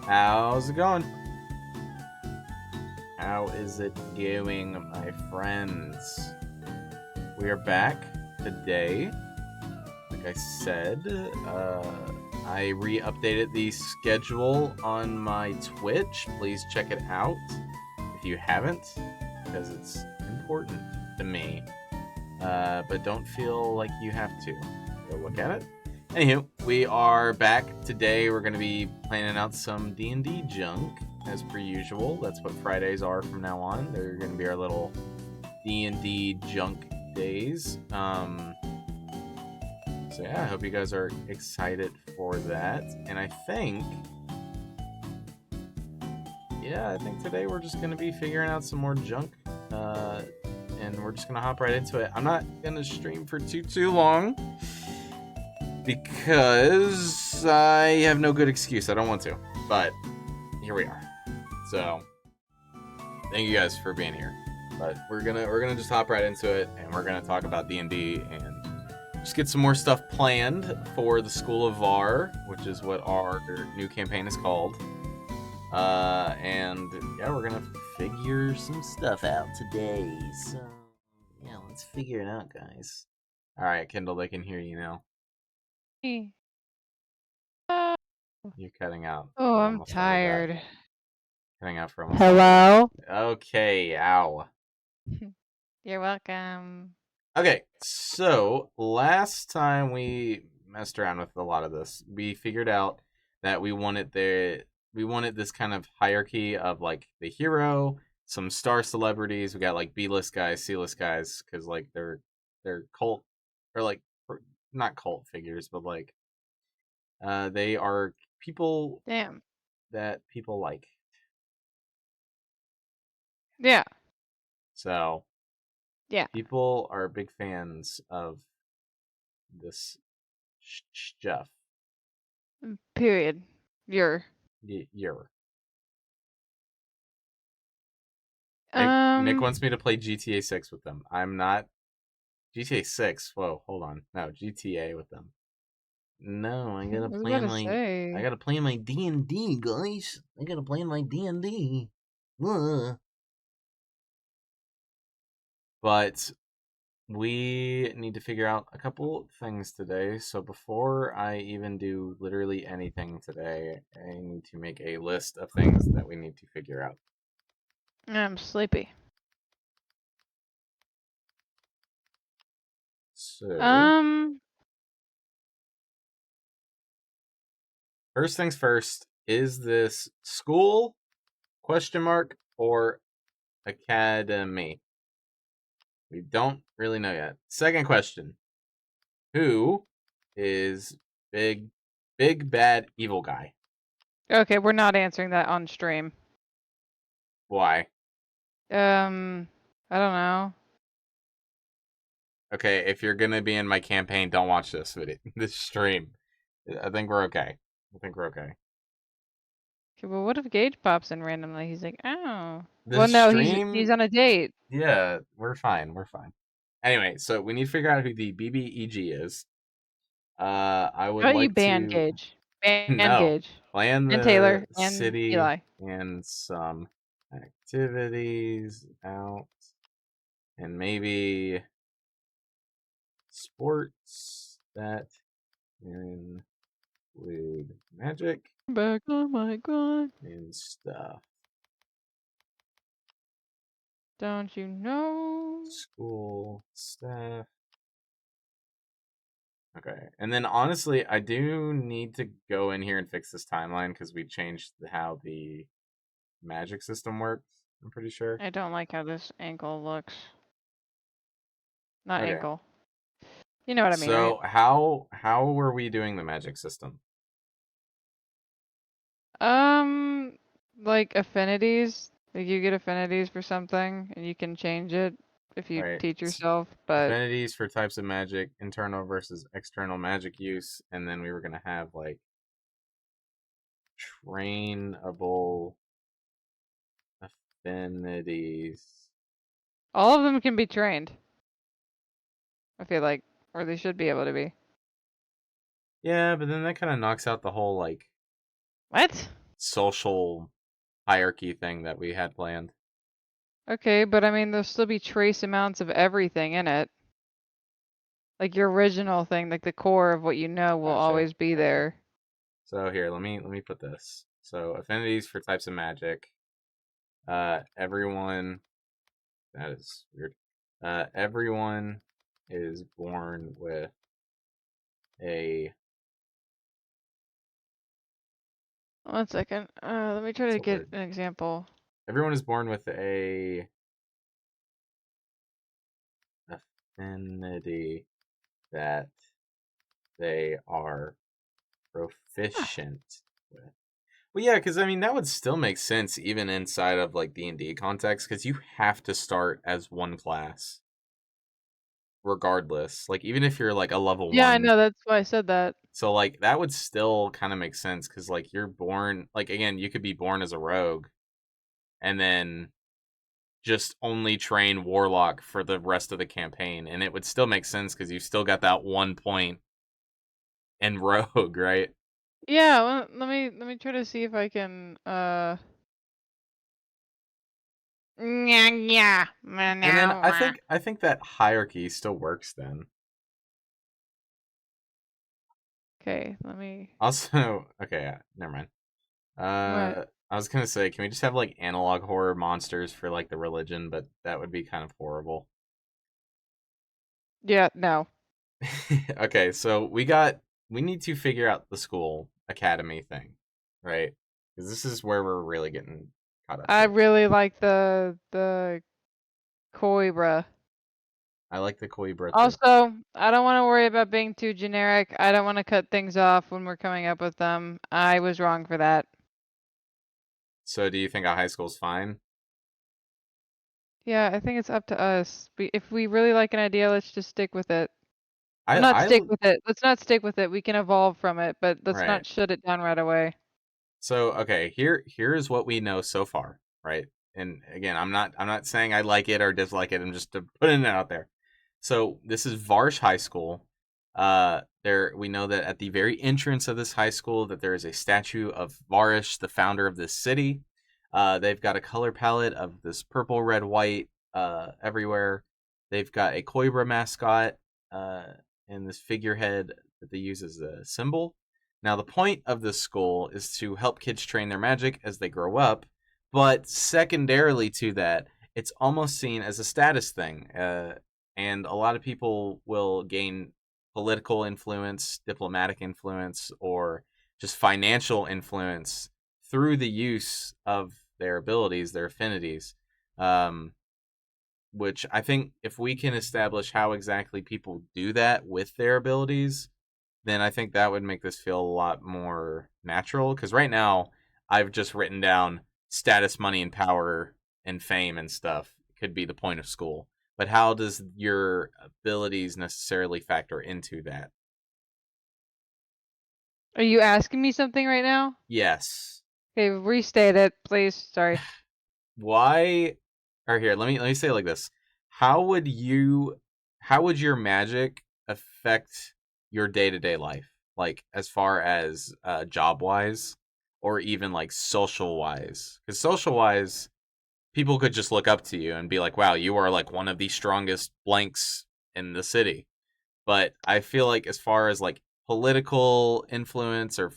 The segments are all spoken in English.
How's it going? How is it going, my friends? We are back today. Like I said, I re-updated the schedule on my Twitch. Please check it out if you haven't, because it's important to me. But don't feel like you have to. Go look at it. Anywho, we are back today. We're going to be planning out some D&D junk, as per usual. That's what Fridays are from now on. They're going to be our little D&D junk days. So yeah, I hope you guys are excited for that. And I think today we're just going to be figuring out some more junk. And we're just going to hop right into it. I'm not going to stream for too long, because I have no good excuse. I don't want to, but here we are. So thank you guys for being here. But we're gonna just hop right into it, and we're gonna talk about D&D and just get some more stuff planned for the School of Var, which is what our new campaign is called. And yeah, we're gonna figure some stuff out today. So yeah, let's figure it out, guys. All right, Kendall, they can hear you now. You're cutting out. Oh, I'm tired. Cutting out for almost. Hello? Okay, ow. You're welcome. Okay, so last time we messed around with a lot of this, we figured out that we wanted this kind of hierarchy of like the hero, some star celebrities. We got like B-list guys, C-list guys, because like they're cult, or like not cult figures, but like they are people that people like. Yeah. So yeah, people are big fans of this stuff. Period. You're. Nick wants me to play GTA 6 with them. I'm not. GTA 6. Whoa, hold on. No, GTA with them. No, I gotta play my. I gotta play my D&D, guys. I gotta play my D&D. But we need to figure out a couple things today. So before I even do literally anything today, I need to make a list of things that we need to figure out. I'm sleepy. So first things first, is this school, ? Or academy? We don't really know yet. Second question, who is big bad evil guy? Okay, we're not answering that on stream. Why? I don't know. Okay, if you're gonna be in my campaign, don't watch this video, this stream. I think we're okay. Okay, well, what if Gage pops in randomly? He's like, oh. Well, no, he's on a date. Yeah, we're fine. Anyway, so we need to figure out who the BBEG is. I would like you ban Gage. Ban Gage. Plan the and Taylor city and Eli. and some activities out, and maybe sports that include magic. Back on my grind and stuff. Don't you know? School stuff. Okay, and then honestly, I do need to go in here and fix this timeline because we changed how the magic system works. I'm pretty sure. I don't like how this ankle looks. Not ankle. You know what I mean, So right? how were we doing the magic system? Like affinities. Like you get affinities for something, and you can change it if you teach yourself. But affinities for types of magic, internal versus external magic use, and then we were gonna have like trainable affinities. All of them can be trained. I feel like, or they should be able to be. Yeah, but then that kind of knocks out the whole like. What? social hierarchy thing that we had planned. Okay, but I mean, there'll still be trace amounts of everything in it. Like your original thing, like the core of what you know will Gotcha. always be there. So here, let me put this. So affinities for types of magic. Everyone. That is weird. Everyone is born with a. 1 second. Let me try What's to the get word? an example. Everyone is born with a affinity that they are proficient with. Well, yeah, because I mean that would still make sense even inside of like D&D context, because you have to start as one class regardless. Like even if you're like a level Yeah, I one, know. That's why I said that. so like that would still kind of make sense because like you're born like again you could be born as a rogue and then just only train warlock for the rest of the campaign, and it would still make sense because you still got that 1 point in rogue, right? Yeah, well, let me try to see if I can yeah. And then I think that hierarchy still works then. Okay, let me Also, okay, never mind. what? I was gonna say, can we just have like analog horror monsters for like the religion, but that would be kind of horrible. Yeah, no. Okay, so we need to figure out the school academy thing, right? Because this is where we're really getting caught up I here. really like the Koibra. I like the Koibra too. Also, I don't want to worry about being too generic. I don't want to cut things off when we're coming up with them. I was wrong for that. So, do you think a high school's fine? Yeah, I think it's up to us. If we really like an idea, let's just stick with it. I Well, not I stick with it. Let's not stick with it. We can evolve from it, but let's right. not shut it down right away. So, okay, here's what we know so far, right? And again, I'm not saying I like it or dislike it. I'm just putting it out there. So, this is Varsh High School. There we know that at the very entrance of this high school that there is a statue of Varish, the founder of this city. They've got a color palette of this purple, red, white everywhere. They've got a Koibra mascot uh, and this figurehead that they use as a symbol. Now, the point of this school is to help kids train their magic as they grow up, but secondarily to that, it's almost seen as a status thing. And a lot of people will gain political influence, diplomatic influence, or just financial influence through the use of their abilities, their affinities. Um, which I think if we can establish how exactly people do that with their abilities, then I think that would make this feel a lot more natural. Because right now, I've just written down status, money, and power, and fame and stuff could be the point of school. But how does your abilities necessarily factor into that? Are you asking me something right now? Yes. Okay, restate it, please. Sorry. Why? Or here, let me say it like this: How would you? How would your magic affect your day to day life? Like as far as job wise, or even like social wise? Because social wise, people could just look up to you and be like, "Wow, you are like one of the strongest blanks in the city." But I feel like as far as like political influence or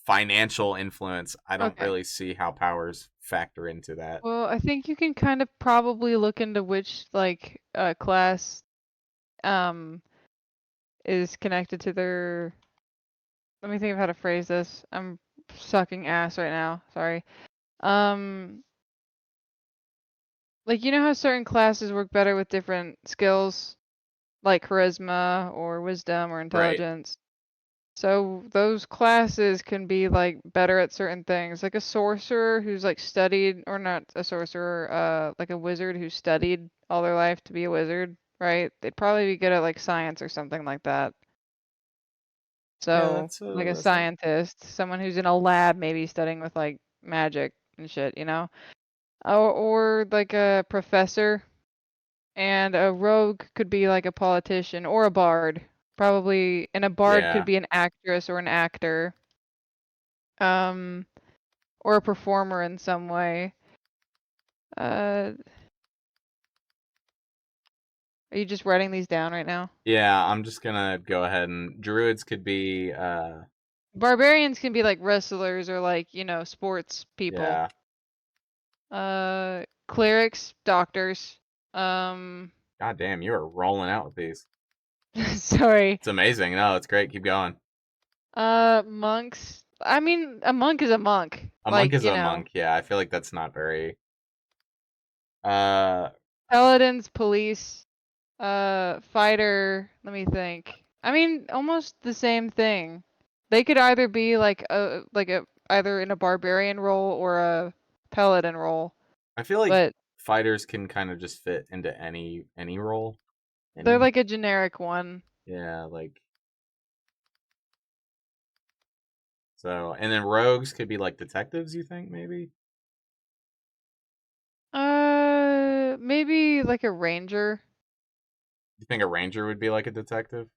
financial influence, I don't Okay. really see how powers factor into that. Well, I think you can kind of probably look into which like class um is connected to their. Let me think of how to phrase this. I'm sucking ass right now. Sorry. Um, like you know how certain classes work better with different skills, like charisma or wisdom or Right. intelligence. So those classes can be like better at certain things, like a sorcerer who's like studied, or not a sorcerer, like a wizard who studied all their life to be a wizard, right? They'd probably be good at like science or something like that. Yeah, So that's like a that's not scientist, someone who's in a lab maybe studying with like magic and shit, you know? Or like a professor, and a rogue could be like a politician or a bard. Probably, and a bard could yeah. be an actress or an actor. Um, or a performer in some way. Are you just writing these down right now? Yeah, I'm just gonna go ahead and druids could be Barbarians can be like wrestlers or like, sports people. yeah. Clerics, doctors. Um, God damn, you are rolling out with these. sorry. It's amazing. No, it's great. Keep going. Monks. I mean, a monk is a monk. A monk Like, is a monk. Yeah, I feel like that's not very uh paladins, police, fighter. Let me think. I mean, almost the same thing. They could either be like a either in a barbarian role or a paladin role, I feel like but fighters can kind of just fit into any role. they're Any like a generic one. yeah, like so and then rogues could be like detectives, you think maybe? Maybe like a ranger, You think a ranger would be like a detective?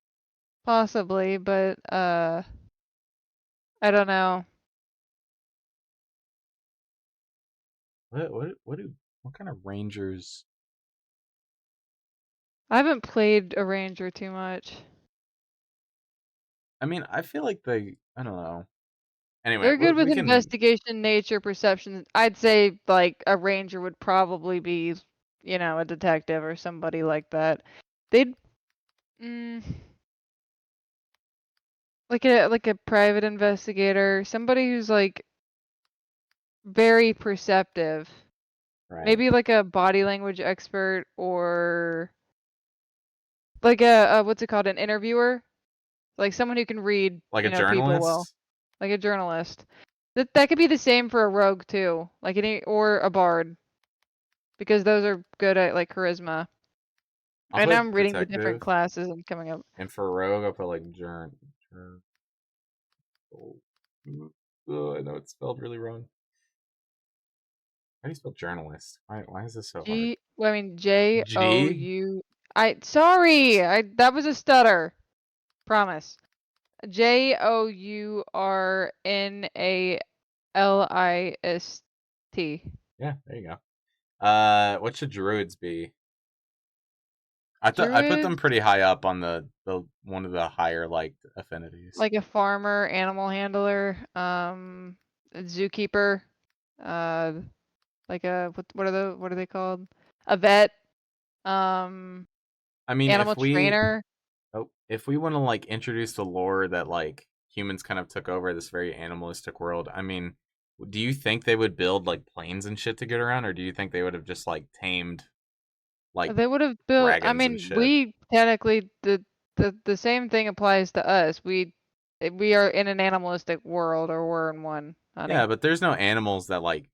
possibly, but I don't know. What kind of rangers? I haven't played a ranger too much. I mean, I feel like I don't know. Anyway, They're good with we can investigation, nature, perception. I'd say like a ranger would probably be, a detective or somebody like that. They'd mm, like a private investigator, somebody who's like very perceptive. right. Maybe like a body language expert or like a what's it called, an interviewer, like someone who can read, Like a people well, journalist? like a journalist. That could be the same for a rogue too, like any or a bard. Because those are good at like charisma. I'll Right now put I'm reading the different detective, classes and coming up. and for rogue, I'll put like oh, I know it's spelled really wrong. How do you spell journalist? Why is this so hard? Well, I mean J O G? U. Sorry, that was a stutter. Promise. JOURNALIST. Yeah, there you go. What should druids be? I put them Druids, pretty high up on the one of the higher liked affinities. like a farmer, animal handler, a zookeeper, uh, like a what are they called? A vet, um, I mean, animal trainer. if we want to like introduce the lore that like humans kind of took over this very animalistic world, I mean, do you think they would build like planes and shit to get around, or do you think they would have just like tamed like They would have built. I dragons and mean, shit? we technically the same thing applies to us. We are in an animalistic world, or we're in one, Yeah, honey. but there's no animals that like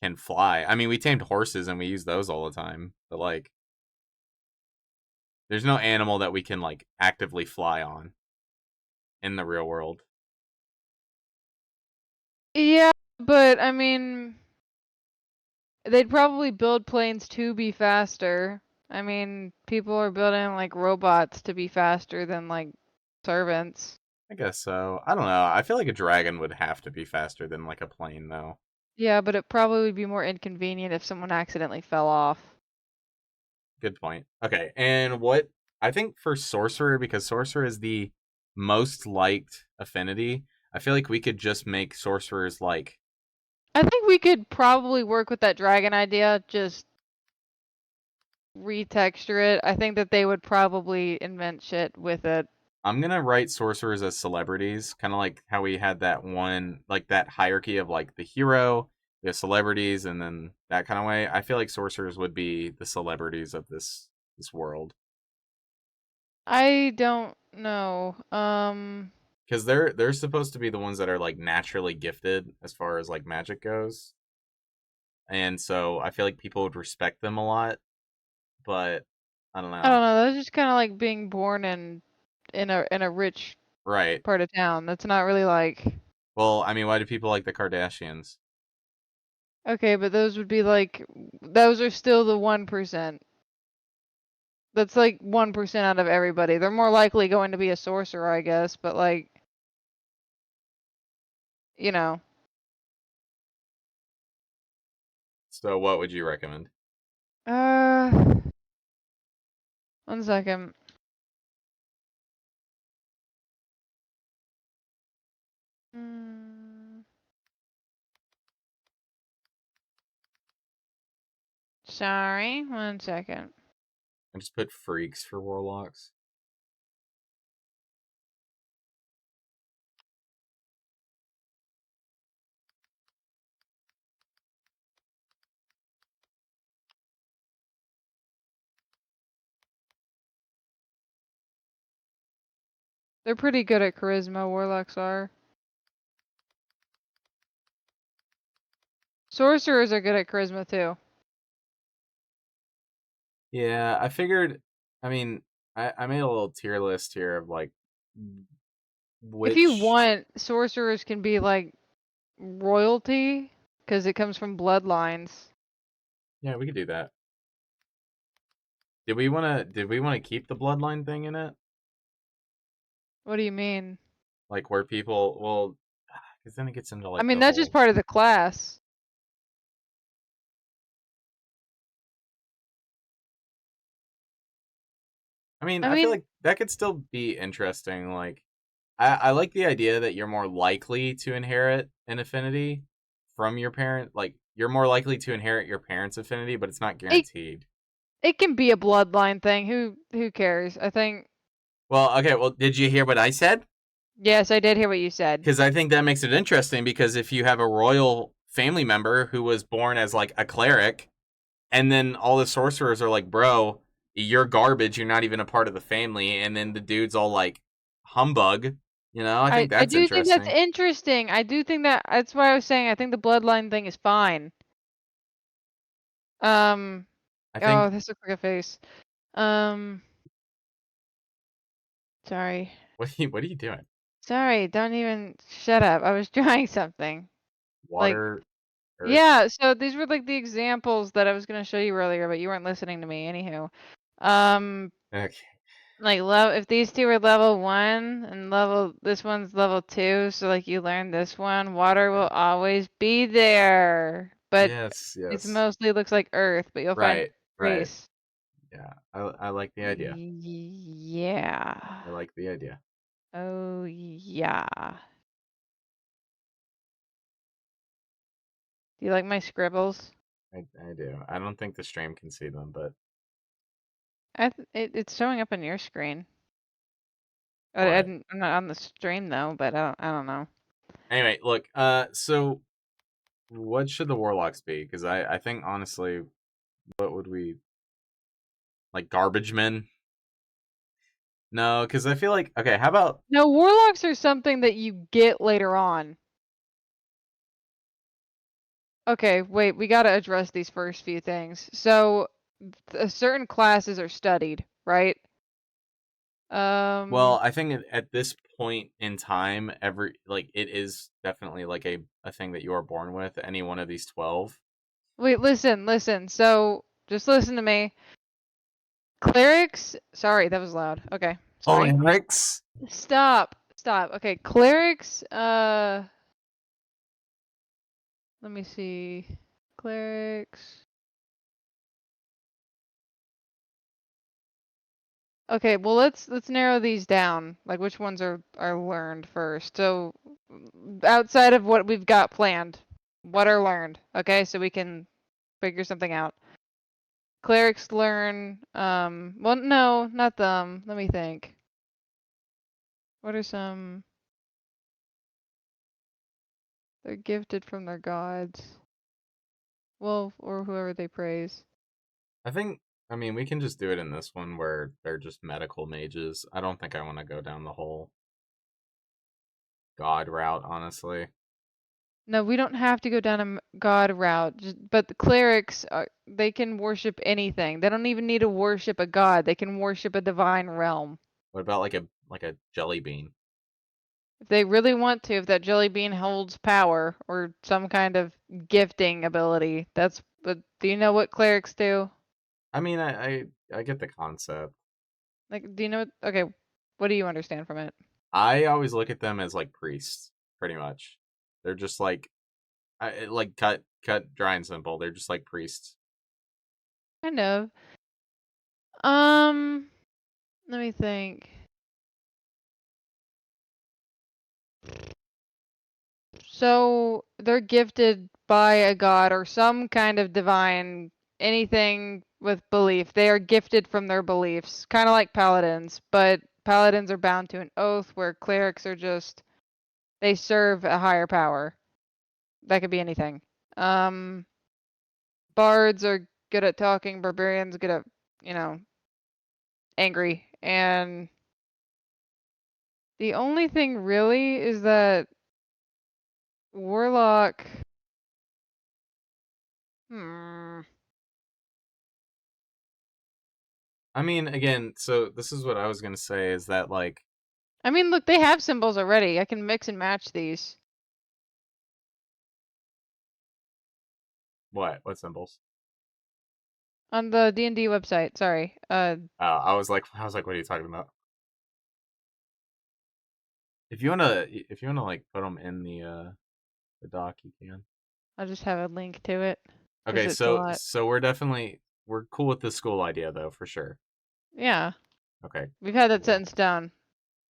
can fly. I mean, we tamed horses and we use those all the time, but like, there's no animal that we can like actively fly on in the real world. Yeah, but I mean, they'd probably build planes to be faster. I mean, people are building like robots to be faster than like servants. I guess so. I don't know. I feel like a dragon would have to be faster than like a plane, though. Yeah, but it probably would be more inconvenient if someone accidentally fell off. Good point. Okay, and what I think for sorcerer, because sorcerer is the most liked affinity, I feel like we could just make sorcerers like I think we could probably work with that dragon idea, just retexture it. I think that they would probably invent shit with it. I'm gonna write sorcerers as celebrities, kind of like how we had that one, like that hierarchy of like the hero, the celebrities, and then that kind of way. I feel like sorcerers would be the celebrities of this world I don't know. because they're supposed to be the ones that are like naturally gifted as far as like magic goes, and so I feel like people would respect them a lot. But I don't I know, don't know. That's just kind of like being born in a rich right? part of town. That's not really like Well, I mean, why do people like the Kardashians? okay, but those are still the 1%. That's like 1% out of everybody. They're more likely going to be a sorcerer, I guess, but like you know. So what would you recommend? Uh, 1 second. Mm, sorry, 1 second. I just put freaks for warlocks. They're pretty good at charisma, warlocks are. Sorcerers are good at charisma too. Yeah, I figured. I mean, I made a little tier list here of like If you which. want, sorcerers can be like royalty because it comes from bloodlines. Yeah, we could do that. Did we wanna keep the bloodline thing in it? What do you mean? Like where people well, because then it gets into I like mean, the that's just whole. part of the class. I mean, I I feel mean, like that could still be interesting. Like, I like the idea that you're more likely to inherit an affinity from your parent. Like, you're more likely to inherit your parents' affinity, but it's not it guaranteed. it can be a bloodline thing. Who cares? I think Well, okay. Well, did you hear what I said? yes, I did hear what you said. Because I think that makes it interesting. Because if you have a royal family member who was born as like a cleric, and then all the sorcerers are like, "Bro, you're garbage. You're not even a part of the family," and then the dude's all like, "Humbug." I think I that's do think that's interesting. interesting. I do think that's why I was saying I think the bloodline thing is fine. Um, I oh, think. this looks like a face. Um, sorry. What are you doing? Sorry, don't even shut up. I was trying something. Like, Water, earth. yeah, so these were like the examples that I was gonna show you earlier, but you weren't listening to me. Anywho, um, Okay. like if these two are level 1 and this one's level 2, so like you learn this one, water will always be there, but Yes. it's Yes. mostly looks like earth, but you'll find Right. Right. trace. Yeah. I like the idea. Yeah. I like the idea. Oh yeah. Do you like my scribbles? I do. I don't think the stream can see them, but It's showing up on your screen. what? I'm not on the stream though, but I don't know. Anyway, look. So what should the warlocks be? Because I think honestly, what would we like? Garbage men? No, because I feel like okay. How about No, warlocks are something that you get later on. Okay, wait, we gotta address these first few things. So, certain classes are studied, right? well, Um, I think at this point in time, every like it is definitely like a thing that you are born with. Any one of these 12. wait, listen. So, just listen to me. Clerics, sorry, that was loud. Okay, sorry. Clerics. Stop. Okay, clerics, let me see. Clerics. Okay, well let's narrow these down. Like which ones are learned first. So outside of what we've got planned, what are learned? Okay, so we can figure something out. Clerics learn well no, not them. Let me think. What are some they're gifted from their gods. Well, or whoever they praise. I think. I mean, we can just do it in this one where they're just medical mages. I don't think I want to go down the whole god route, honestly. No, we don't have to go down a god route, but the clerics are, they can worship anything. They don't even need to worship a god. They can worship a divine realm. What about like a jelly bean? If they really want to, if that jelly bean holds power or some kind of gifting ability, that's but do you know what clerics do? I mean, I get the concept. Like do you know okay, what do you understand from it? I always look at them as like priests, pretty much. They're just like, like cut, dry and simple. They're just like priests. Kind of. Um, Let me think. So they're gifted by a god or some kind of divine, anything with belief. They are gifted from their beliefs, kind of like paladins, but paladins are bound to an oath where clerics are just, they serve a higher power. That could be anything. Um, Bards are good at talking, barbarians good at, you know, angry. And the only thing really is that warlock, hmm. I mean, again, so this is what I was gonna say is that like I mean, look, they have symbols already. I can mix and match these. what symbols? On the D&D website, sorry. I was like, what are you talking about? If you wanna like put them in the doc, you can. I'll just have a link to it because Okay, it's a lot. so we're cool with the school idea though, for sure. Yeah, Okay, we've had that set cool. in stone.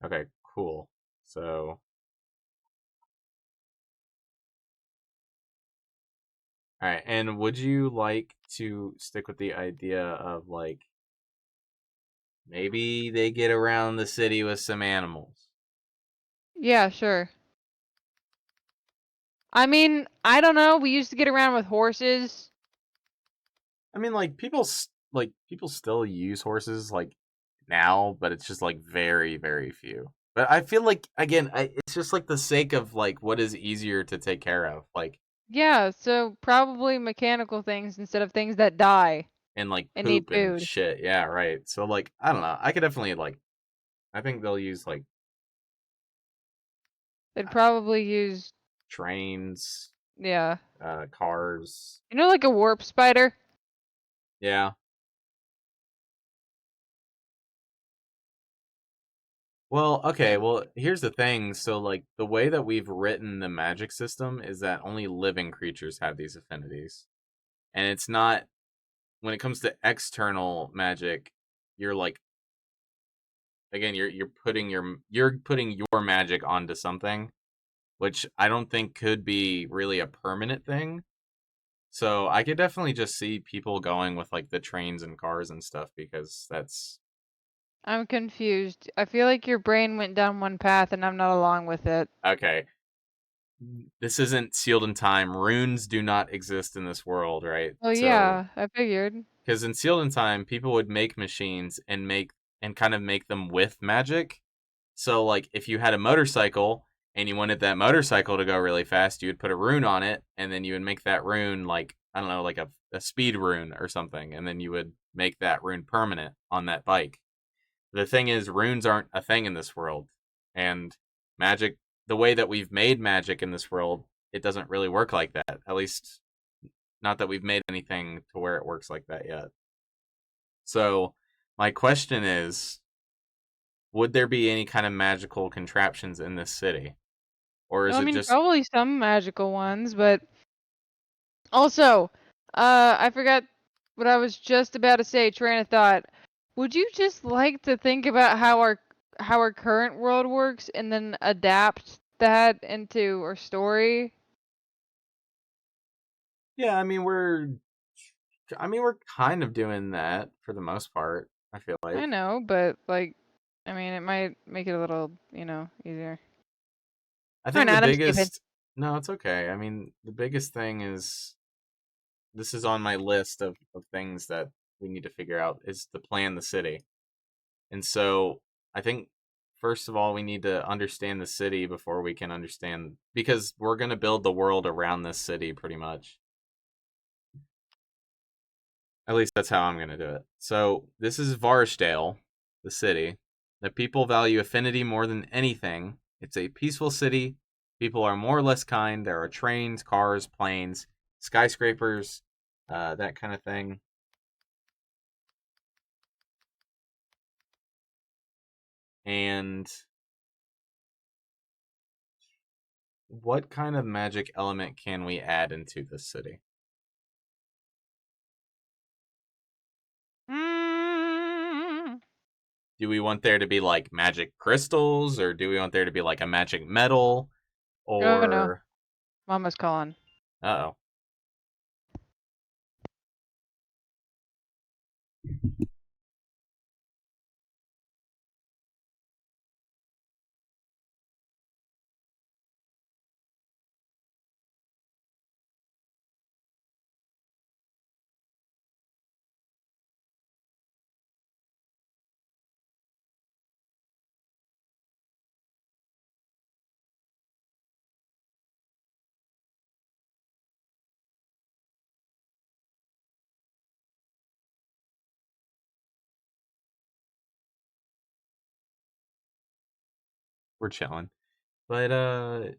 Okay, cool. So, all right, and would you like to stick with the idea of like maybe they get around the city with some animals? Yeah, sure. I mean, I don't know. We used to get around with horses. I mean, like people still use horses like now, but it's just like very very few. But I feel like again, it's just like the sake of like what is easier to take care of, like Yeah, so probably mechanical things instead of things that die and like and need poop and food. shit. Yeah, right. So like I don't know. I could definitely like I think they'll use like They'd uh, probably use, trains, yeah. cars. You know, like a warp spider? Yeah. Well, okay. Well, here's the thing. So, like, the way that we've written the magic system is that only living creatures have these affinities. And it's not, when it comes to external magic, you're like, again, you're putting your magic onto something, which I don't think could be really a permanent thing. So, I could definitely just see people going with like the trains and cars and stuff because that's I'm confused. I feel like your brain went down one path and I'm not along with it. okay. This isn't sealed in time. Runes do not exist in this world, right? Oh So, yeah, I figured. because in sealed in time, people would make machines and kind of make them with magic. So, like, if you had a motorcycle and you wanted that motorcycle to go really fast, you would put a rune on it, and then you would make that rune like I don't know, like a speed rune or something, and then you would make that rune permanent on that bike. The thing is, runes aren't a thing in this world, and magic, the way that we've made magic in this world, it doesn't really work like that. At least, not that we've made anything to where it works like that yet. So, my question is, would there be any kind of magical contraptions in this city, or Well, is I it mean, just probably some magical ones, but also, I forgot what I was just about to say. Train of thought. Would you just like to think about how our current world works and then adapt that into our story? yeah? I mean, we're kind of doing that for the most part. I feel I like. know, but like, I mean, it might make it a little, easier. I Come on, think the Adam, stupid. biggest. No, it's okay. I mean, the biggest thing is this is on my list of things that we need to figure out is to plan the city. And so I think first of all we need to understand the city before we can understand because we're going to build the world around this city pretty much. At least that's how I'm going to do it. So this is Varshdale, the city. The people value affinity more than anything. It's a peaceful city. People are more or less kind. There are trains, cars, planes, skyscrapers, that kind of thing. And what kind of magic element can we add into this city? Mm. Do we want there to be like magic crystals, or do we want there to be like a magic metal, Oh no, or Mama's calling. oh, we're chilling. But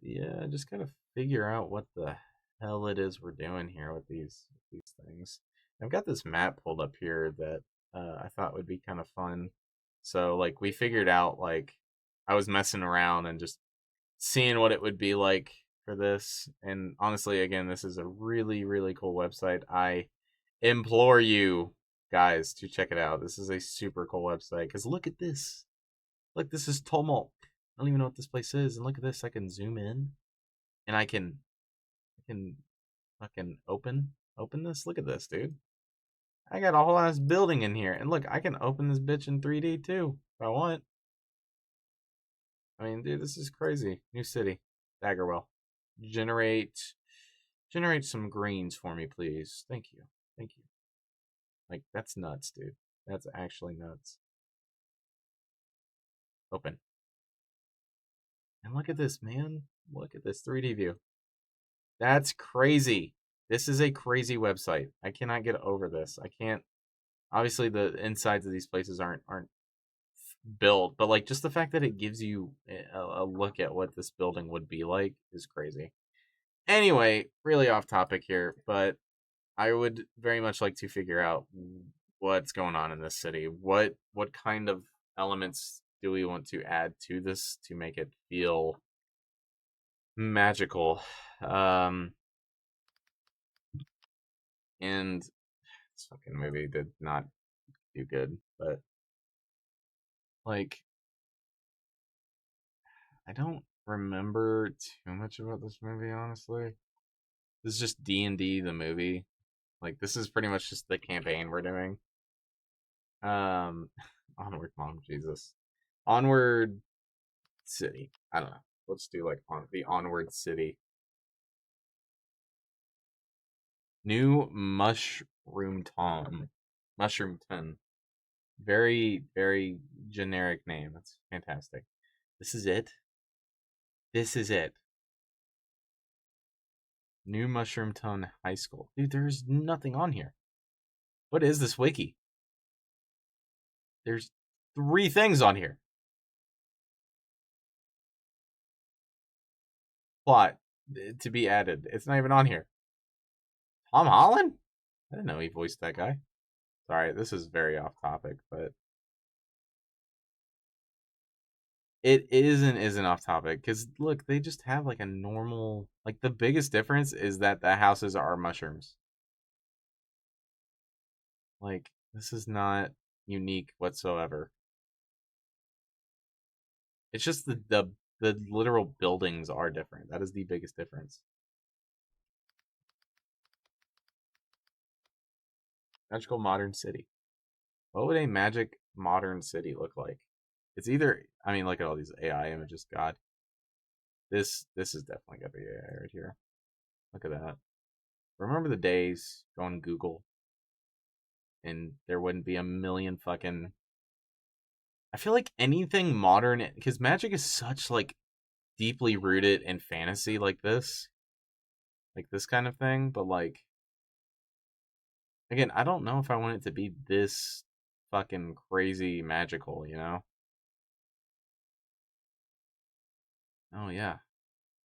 yeah, just gotta figure out what the hell it is we're doing here with these things. I've got this map pulled up here that I thought would be kind of fun. So like we figured out like I was messing around and just seeing what it would be like for this. And honestly, again, this is a really cool website. I implore you guys to check it out. This is a super cool website because look at this. Look, this is Tumult. I don't even know what this place is. And look at this. I can zoom in and I can fucking open this. Look at this, dude. I got a whole ass building in here. And look, I can open this bitch in 3D too if I want. I mean, dude, this is crazy. New city. Daggerwell. Generate generate some greens for me, please. Thank you. Thank you. Like that's nuts, dude. That's actually nuts. Open. And look at this, man. Look at this 3D view. That's crazy. This is a crazy website. I cannot get over this. I can't. Obviously, the insides of these places aren't built, but like just the fact that it gives you a look at what this building would be like is crazy. Anyway, really off topic here, but I would very much like to figure out what's going on in this city. What kind of elements do we want to add to this to make it feel magical? Um, and this fucking movie did not do good, but like I don't remember too much about this movie, honestly. This is just D&D the movie. Like this is pretty much just the campaign we're doing. Um, Onward, Mom, Jesus, Onward City. I don't know. Let's do like the Onward City. New Mushroom Tom, Mushroom Ton. Very generic name. That's fantastic. This is it. This is it. New Mushroom Ton High School. Dude, there's nothing on here. What is this wiki? There's 3 things on here. Plot to be added. It's not even on here. Tom Holland? I didn't know he voiced that guy. Sorry, this is very off topic, but it isn't off topic because look, they just have like a normal. Like the biggest difference is that the houses are mushrooms. Like this is not unique whatsoever. It's just the literal buildings are different. That is the biggest difference. Magical modern city. What would a magic modern city look like? It's either. I mean, look at all these AI images. God, this is definitely gonna be AI right here. Look at that. Remember the days going Google and there wouldn't be a million fucking. I feel like anything modern because magic is such like deeply rooted in fantasy like this kind of thing. But like again, I don't know if I want it to be this fucking crazy magical. You know? Oh yeah,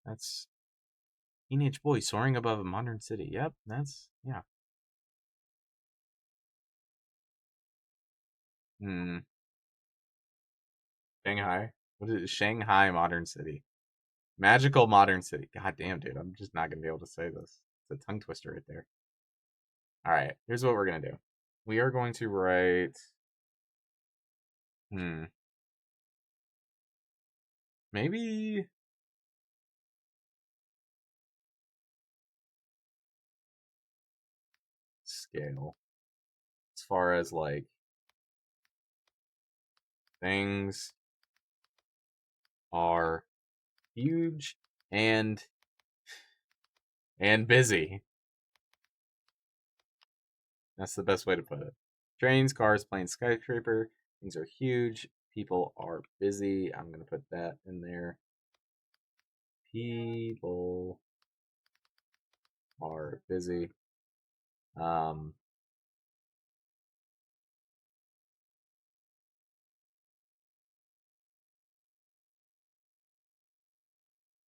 that's teenage boy soaring above a modern city. Yep, that's yeah. Hmm. Shanghai. What is it? Shanghai modern city? Magical modern city. God damn, dude. I'm just not going to be able to say this. It's a tongue twister right there. All right. Here's what we're going to do. We are going to write. Maybe. Scale. As far as like. Things are huge and busy. That's the best way to put it. Trains, cars, planes, skyscraper. Things are huge. People are busy. I'm going to put that in there. People are busy. Um,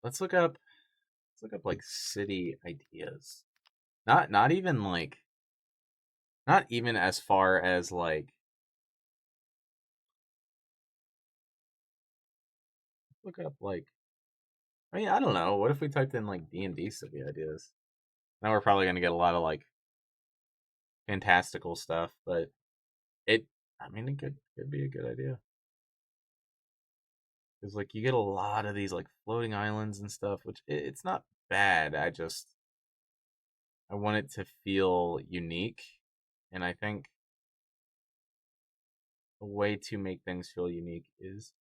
let's look up like city ideas. Not even like not even as far as like look up like I mean, I don't know. What if we typed in like D&D city ideas? Now we're probably going to get a lot of like fantastical stuff, but it I mean, it could be a good idea. Cuz like you get a lot of these like floating islands and stuff, which it's not bad. I want it to feel unique, and I think a way to make things feel unique is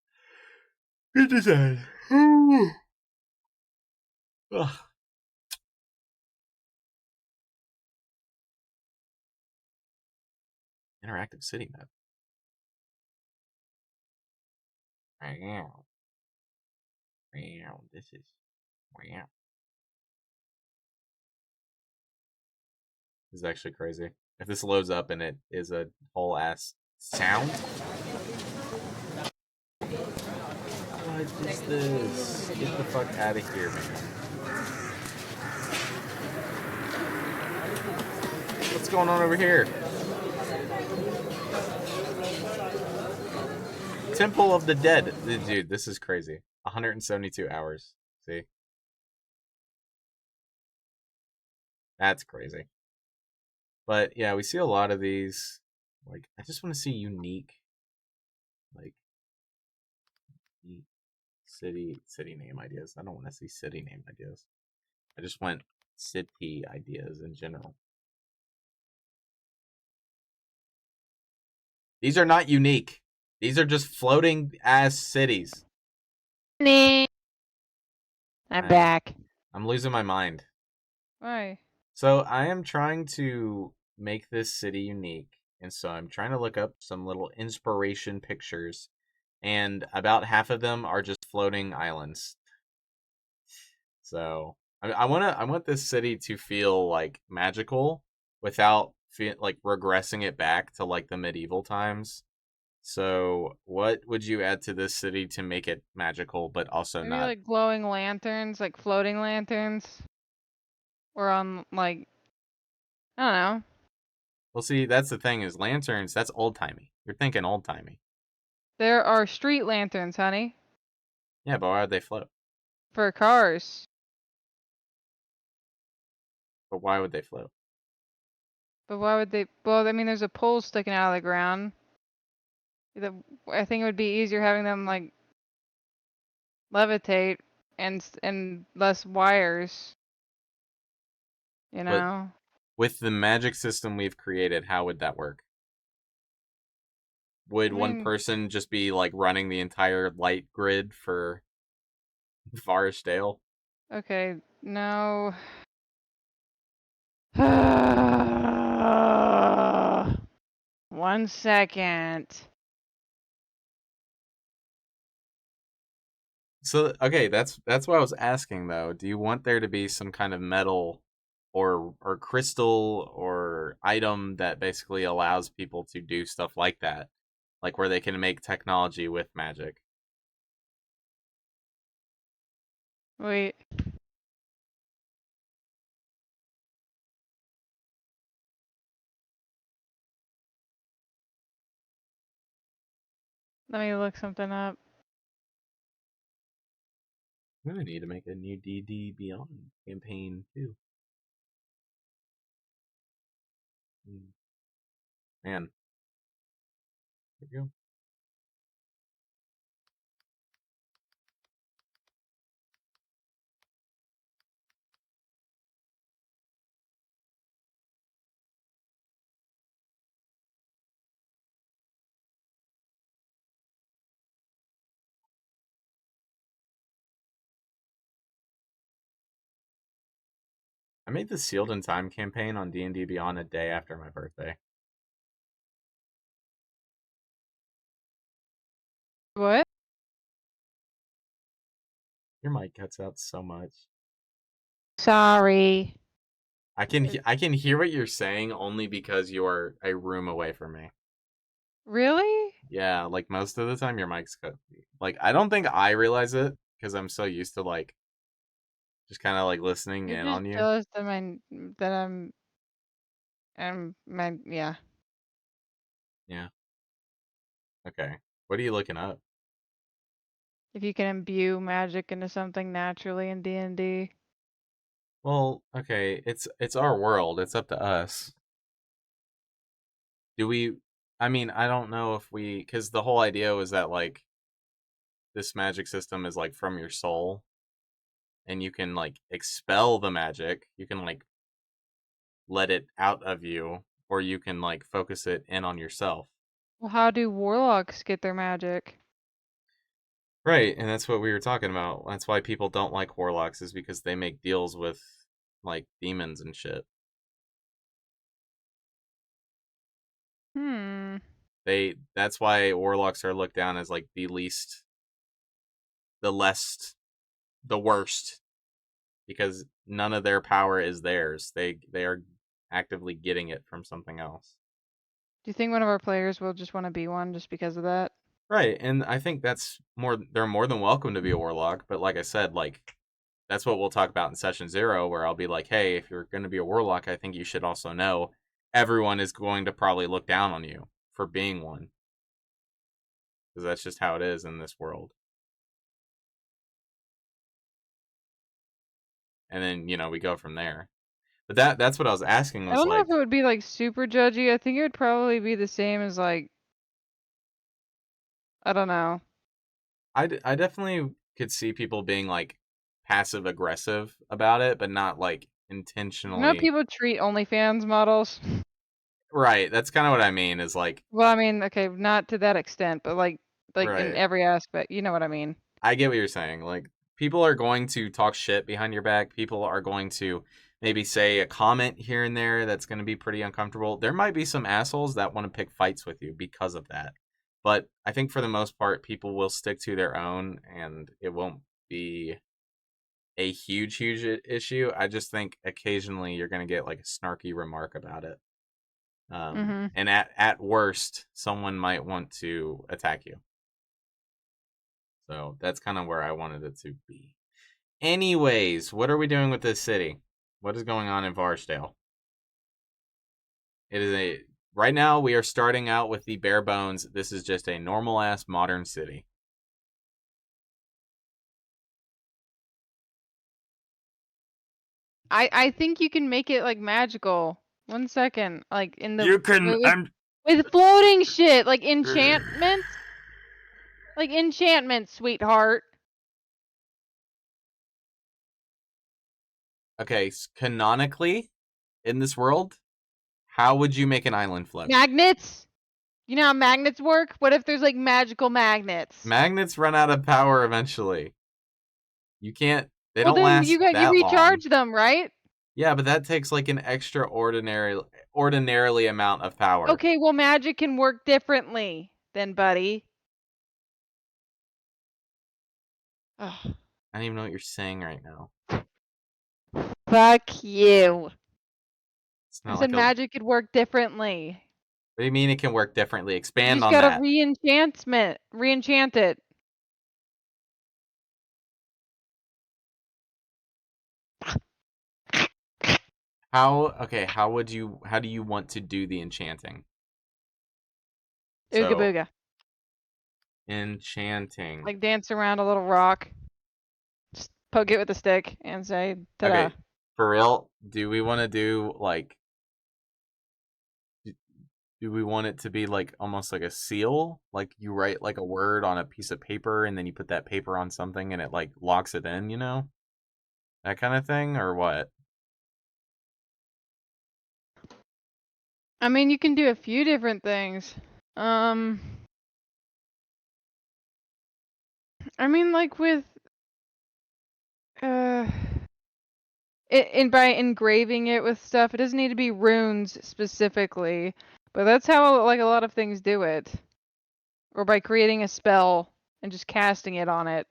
good design. Ugh. Interactive city map. Wow. Wow. This is wow. This is actually crazy. If this loads up and it is a whole ass sound. What is this? Get the fuck out of here, man. What's going on over here? Temple of the Dead. Dude, this is crazy. 172 hours. See? That's crazy. But yeah, we see a lot of these. Like, I just want to see unique, like, city name ideas. I don't want to see city name ideas. I just want city ideas in general. These are not unique. These are just floating ass cities. I'm back. I'm losing my mind. Why? So I am trying to make this city unique, and so I'm trying to look up some little inspiration pictures, and about half of them are just floating islands. So I want this city to feel like magical without like regressing it back to like the medieval times. So what would you add to this city to make it magical but also Maybe not? like glowing lanterns, like floating lanterns. Or on like I don't know. Well, see, that's the thing is lanterns. That's old timey. You're thinking old timey. There are street lanterns, honey, Yeah, but why would they float? for cars. But why would they float? But why would they? Well, I mean, there's a pole sticking out of the ground. I think it would be easier having them like levitate and less wires. You But know. with the magic system we've created, how would that work? Would I one mean, person just be like running the entire light grid for Forest Dale? okay, no. One second. So okay, that's what I was asking though. Do you want there to be some kind of metal or crystal or item that basically allows people to do stuff like that? Like where they can make technology with magic. Wait. Let me look something up. I need to make a new DD Beyond campaign too. Man, there we go. I made the Sealed in Time campaign on D&D Beyond a day after my birthday. What? Your mic cuts out so much. Sorry. I can hear what you're saying only because you're a room away from me. Really? Yeah, like most of the time your mic's cut. Like I don't think I realize it because I'm so used to like just kind of like listening You're in just on you. jealous that yeah. Yeah. Okay. What are you looking up? If you can imbue magic into something naturally in D&D. Well, okay, it's our world. It's up to us. Do we I mean, I don't know if we cuz the whole idea was that like this magic system is like from your soul and you can like expel the magic. You can like let it out of you or you can like focus it in on yourself. Well, how do warlocks get their magic? Right, and that's what we were talking about. That's why people don't like warlocks is because they make deals with like demons and shit. Hmm. That's why warlocks are looked down as like the less the worst because none of their power is theirs. They are actively getting it from something else. Do you think one of our players will just want to be one just because of that? Right, and I think that's more they're more than welcome to be a warlock, but like I said, like that's what we'll talk about in session 0 where I'll be like, "Hey, if you're going to be a warlock, I think you should also know everyone is going to probably look down on you for being one because that's just how it is in this world." And then, we go from there. But that's what I was asking I was don't know if like it would be like super judgy. I think it would probably be the same as like, I don't know. I definitely could see people being like passive aggressive about it, but not like You know how intentionally. people treat OnlyFans models? Right, that's kind of what I mean is like Well, I mean, okay, not to that extent, but like in right. every aspect. You know what I mean? I get what you're saying. Like people are going to talk shit behind your back. People are going to maybe say a comment here and there that's going to be pretty uncomfortable. There might be some assholes that want to pick fights with you because of that. But I think for the most part people will stick to their own and it won't be a huge issue. I just think occasionally you're going to get like a snarky remark about it. Mm-hmm. And at worst someone might want to attack you. So that's kind of where I wanted it to be. Anyways, what are we doing with this city? What is going on in Varsdale? It is a right now we are starting out with the bare bones. This is just a normal ass modern city. I think you can make it like magical. 1 second, like in the You can with floating shit, like enchantments, like enchantments, sweetheart. Okay, canonically in this world, how would you make an island float? Magnets. You know how magnets work? What if there's like magical magnets? Magnets run out of power eventually. You can't they Well, don't then last you that long. recharge them, right? Yeah, but that takes like an extraordinary ordinarily amount of power. Okay, well, magic can work differently then, buddy. Ugh. I don't even know what you're saying right now. Fuck you. It's I not said like a magic could work differently. What do you mean it can work differently? You Expand just on gotta that. re-enchant it. How do you want to do the enchanting? Ooga So, booga. enchanting. Like dance around a little rock. poke it with a stick and say, "Ta-da." Okay, for real, do we want to do like do we want it to be like almost like a seal? Like you write like a word on a piece of paper and then you put that paper on something and it like locks it in, you know? That kind of thing or what? I mean, you can do a few different things. Um, I mean, like with uh, by engraving it with stuff, it doesn't need to be runes specifically, but that's how like a lot of things do it. Or by creating a spell and just casting it on it,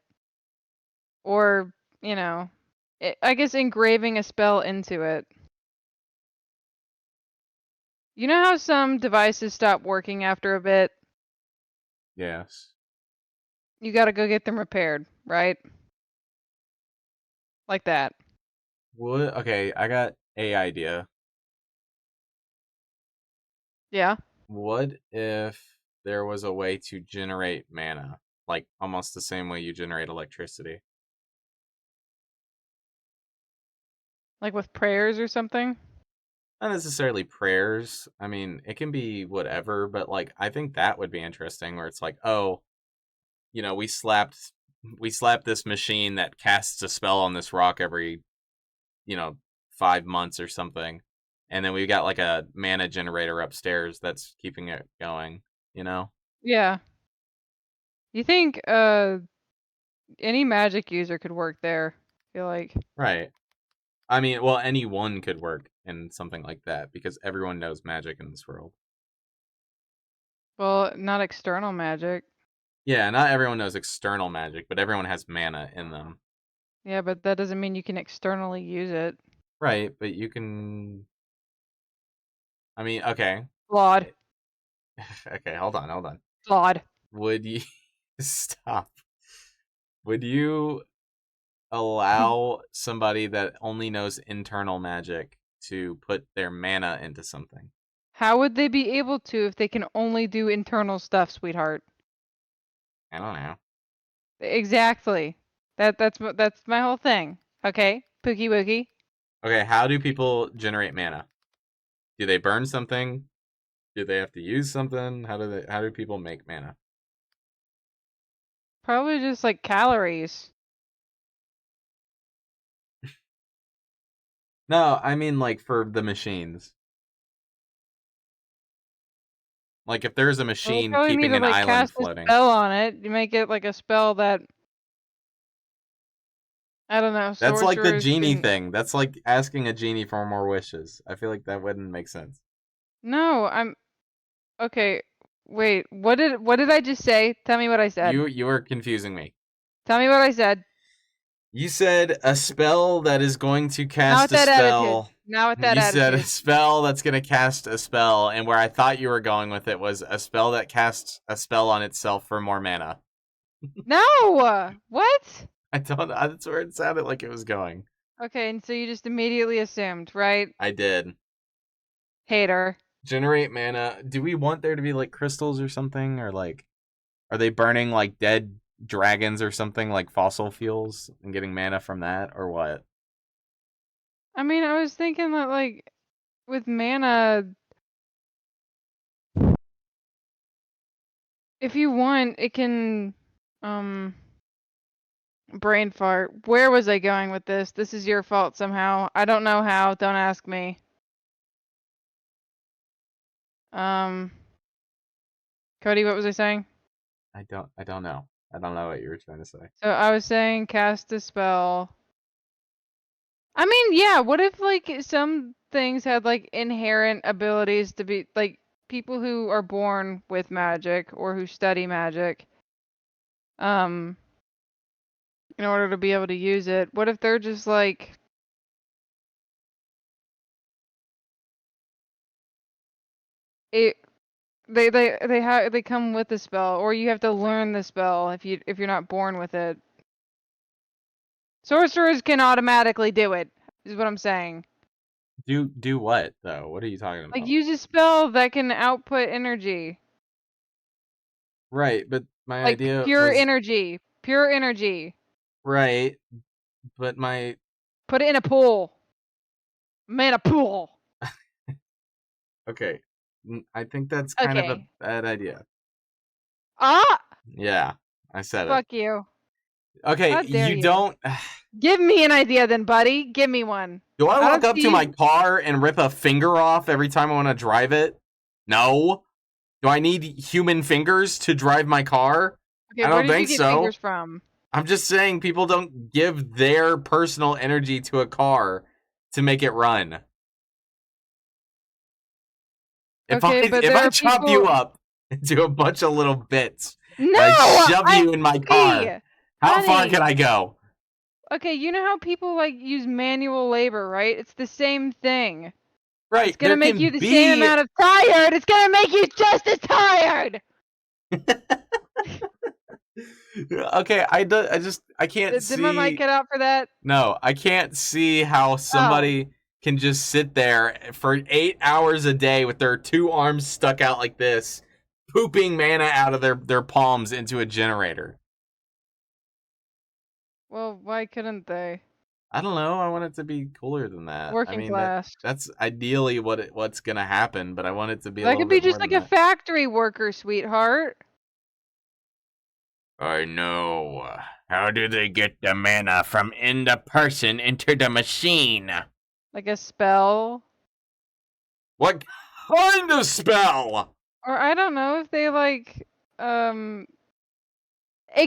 or you know, I guess engraving a spell into it. You know how some devices stop working after a bit? Yes. You gotta go get them repaired, right? Like that. What? Okay, I got a idea. Yeah. What if there was a way to generate mana, like almost the same way you generate electricity? Like with prayers or something? Not necessarily prayers. I mean, it can be whatever, but like I think that would be interesting where it's like, oh, we slapped this machine that casts a spell on this rock every, you know, 5 months or something. And then we've got like a mana generator upstairs that's keeping it going, you know? Yeah. You think any magic user could work there? I feel like. Right. I mean, well, anyone could work in something like that because everyone knows magic in this world. Well, not external magic. Yeah, not everyone knows external magic, but everyone has mana in them. Yeah, but that doesn't mean you can externally use it. Right, but you can. I mean, okay. Flawed. Okay, hold on. Flawed. Would you stop? Would you allow somebody that only knows internal magic to put their mana into something? How would they be able to if they can only do internal stuff, sweetheart? I don't know. Exactly. That's my whole thing. Okay, Pookie Wookie. Okay, how do people generate mana? Do they burn something? Do they have to use something? How do people make mana? Probably just like calories. No, I mean like for the machines. Like if there's a Well, you machine probably need keeping to an like island cast a floating. spell on it. You make it like a spell that I don't know, That's like the sorcerers genie can. thing. That's like asking a genie for more wishes. I feel like that wouldn't make sense. No, I'm okay. Wait, what did I just say? Tell me what I said. You are confusing me. Tell me what I said. You said a spell that is going to Not cast with a that attitude. spell. Not with that You said a attitude. spell that's going to cast a spell, and where I thought you were going with it was a spell that casts a spell on itself for more mana. No! What? I don't. That's where it sounded like it was going. Okay, and so you just immediately assumed, right? I did. Hater. Generate mana. Do we want there to be like crystals or something, or like are they burning like dead dragons or something like fossil fuels and getting mana from that, or what? I mean, I was thinking that like with mana, if you want, it can um brain fart. Where was I going with this? This is your fault somehow. I don't know how. Don't ask me. Um, Cody, what was I saying? I don't know. I don't know what you were trying to say. So I was saying cast a spell. I mean, yeah, what if like some things had like inherent abilities to be like people who are born with magic or who study magic, um, in order to be able to use it. What if they're just like it they come with the spell or you have to learn the spell if you're not born with it. Sorcerers can automatically do it, is what I'm saying. Do what though? What are you talking Like about? use a spell that can output energy. Right, but my Like idea pure was energy. Pure energy. right, But my... Put it in a pool. Man, a pool. Okay. I think that's kind of a Okay. bad idea. Ah! Yeah, I said it. Fuck you. Okay, How dare you you? don't... Give me an idea then, buddy. Give me one. Do I I walk don't up to see my you. car and rip a finger off every time I want to drive it? No. Do I need human fingers to drive my car? Okay, I where don't did you think get so. fingers from? I'm just saying people don't give their personal energy to a car to make it run. If I Okay, but if there I are chop you people. up into a bunch of little bits No, and I shove I'm you in my car, buddy. how far can Buddy. I go? Okay, you know how people like use manual labor, right? It's the same thing. It's Right, gonna there make can you the same be... amount of tired. It's gonna make you just as tired. Okay, I can't Did my mic see... cut out for that? No, I can't see how Oh, somebody can just sit there for 8 hours a day with their two arms stuck out like this, pooping mana out of their palms into a generator. well, why couldn't they? I don't know. I want it to be cooler than that. I Working mean class. that's ideally what's gonna happen, but I want it to be a That little could be bit more just than like a that. factory worker, sweetheart. I know. How do they get the mana from in the person into the machine? Like a spell. What kind of spell? Or I don't know if they like, it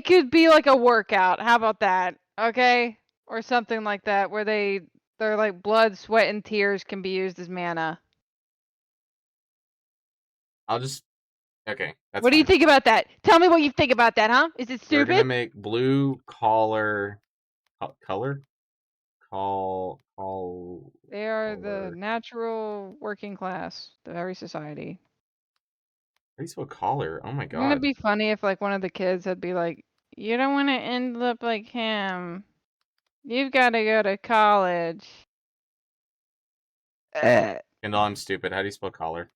could be like a workout. How about that? Okay? Or something like that where their like blood, sweat, and tears can be used as mana. I'll just... Okay, that's What do you fine. think about that? Tell me what you think about that, huh? Is it We're gonna stupid? make blue collar... color? Call... They are the color... natural working class, the very society. How do you spell collar? Oh my Wouldn't it god. be funny if like one of the kids had be like, "You don't want to end up like him. You've got to go to college." Kendall, I'm stupid. How do you spell collar?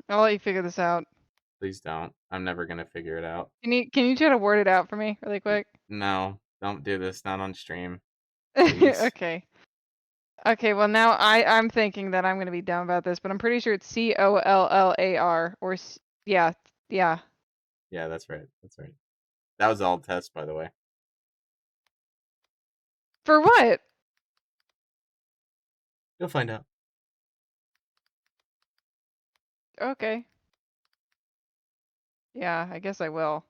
I'll let you figure this out. Please don't. I'm never gonna figure it out. Can you try to word it out for me really quick? No, don't do this. Not on stream. Please. Okay. Okay, well now I'm thinking that I'm gonna be dumb about this, but I'm pretty sure it's COLLAR or yeah, yeah. Yeah, that's right. That's right. That was all test, by the way. For what? You'll find out. Okay. Yeah, I guess I will.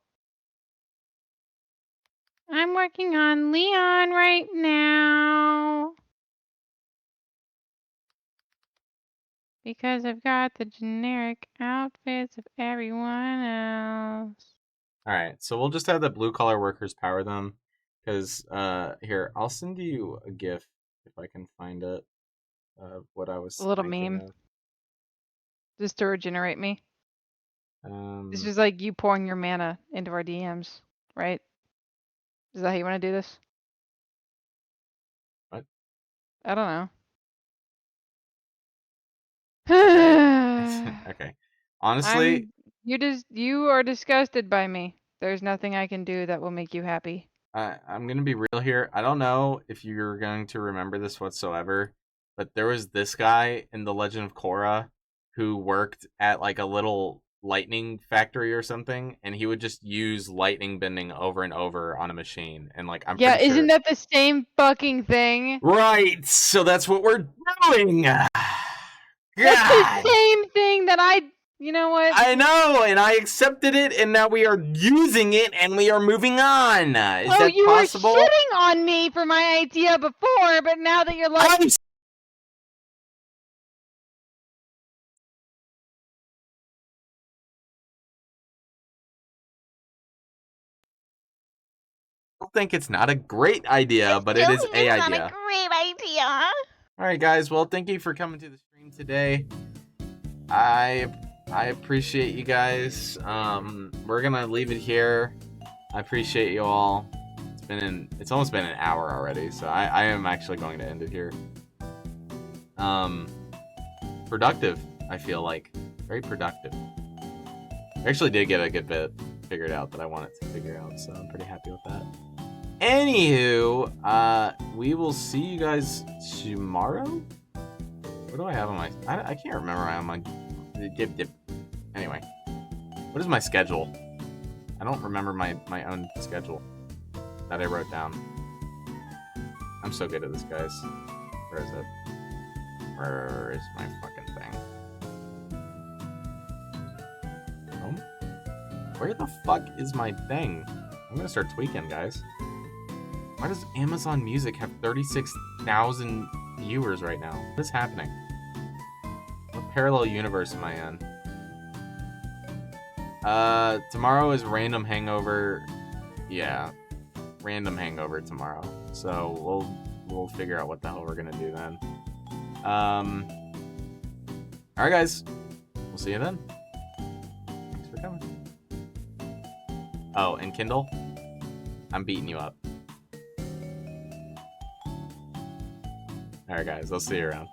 I'm working on Leon right now. Because I've got the generic outfits of everyone else. Alright, so we'll just have the blue collar workers power them. Because, here, I'll send you a GIF if I can find it. Of what I A was little thinking meme. of. Just to regenerate me. This is like you pouring your mana into our DMs, right? Is that how you want to do this? What? I don't know. Okay. Okay. Honestly, You are disgusted by me. There's nothing I can do that will make you happy. I'm gonna be real here. I don't know if you're going to remember this whatsoever, but there was this guy in The Legend of Korra who worked at like a little lightning factory or something, and he would just use lightning bending over and over on a machine. And like, I'm Yeah, pretty isn't sure. that the same fucking thing? Right. So that's what we're doing. That's the God. same thing that you know what? I know, and I accepted it, and now we are using it, and we are moving on. Is Oh, that you were possible? shitting on me for my idea before, but now that you're like, I think it's not a great idea, but it is a idea. Not a great idea. All right, guys. Well, thank you for coming to the stream today. I appreciate you guys. We're gonna leave it here. I appreciate you all. It's almost been an hour already, so I am actually going to end it here. Productive. I feel like very productive. I actually did get a good bit figured out that I wanted to figure out, so I'm pretty happy with that. Anywho, we will see you guys tomorrow. What do I have on my? I can't remember. I'm on dip. Anyway, what is my schedule? I don't remember my own schedule that I wrote down. I'm so good at this, guys. Where is it? Where is my fucking thing? Home? Where the fuck is my thing? I'm gonna start tweaking, guys. Why does Amazon Music have 36,000 viewers right now? What is happening? What parallel universe am I in? Tomorrow is Random Hangover. Yeah, Random Hangover tomorrow. So we'll figure out what the hell we're gonna do then. Alright guys, we'll see you then. Thanks for coming. Oh, and Kindle, I'm beating you up. Alright guys, I'll see you around.